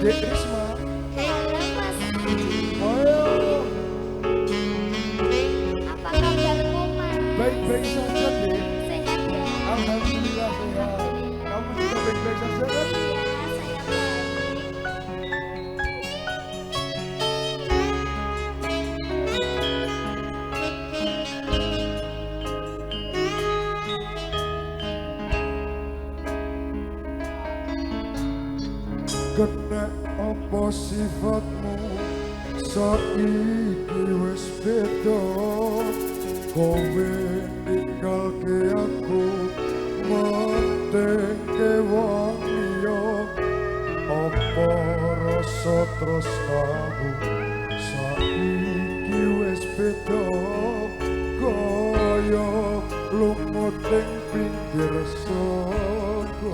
Dek Risma. Halo Mas Adi. Ayo. Apa kabarmu Mas? Baik-baik saja Dek. Sehat ya? Alhamdulillah sehat. Kamu juga baik-baik saja kan? Iya, saya baik. Kena apa sifatmu saiki wis beda kowe ninggalke aku metengke wong liya apa rasa tresnamu saiki wis beda kaya lumut ing pinggir segara.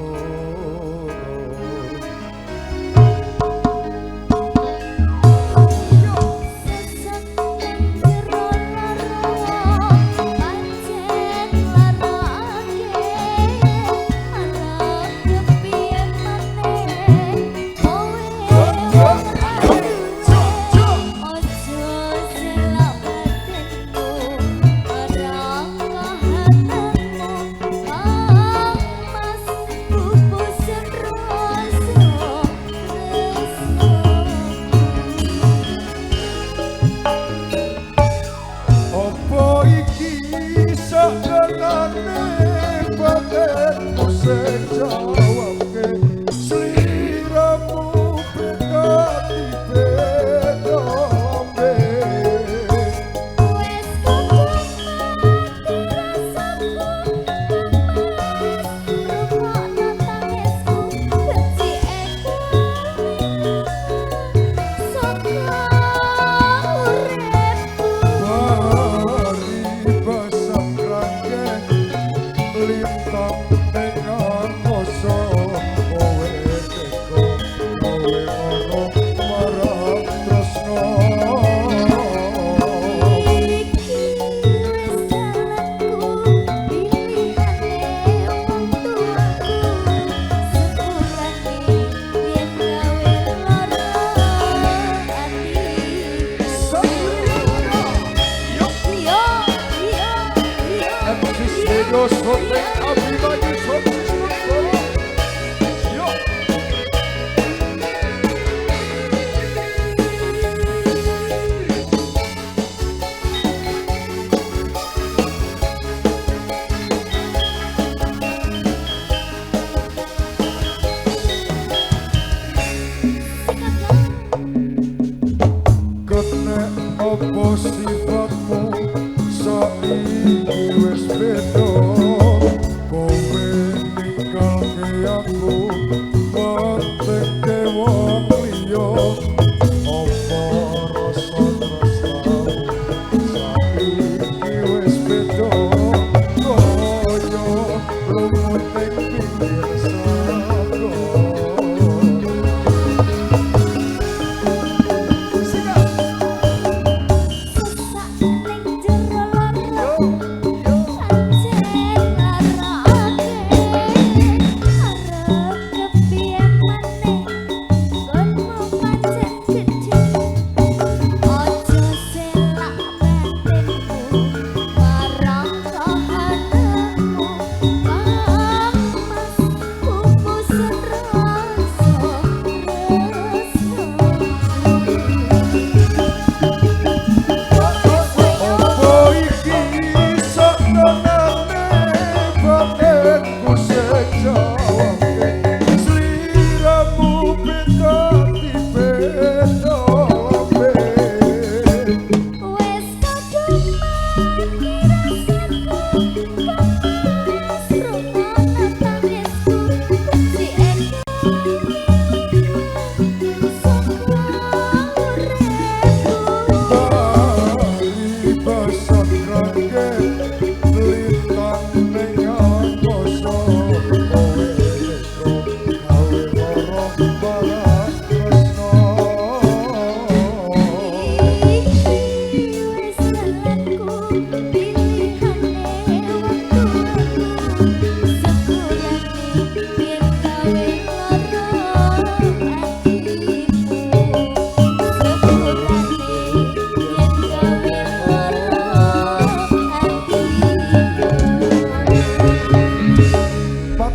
Apa sifatmu saiki wis beda kowe ninggalke aku metengke wong liya apa rasa tresnamu saiki wis beda kaya lumut ing pinggir segara.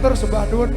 matur sembah nuwun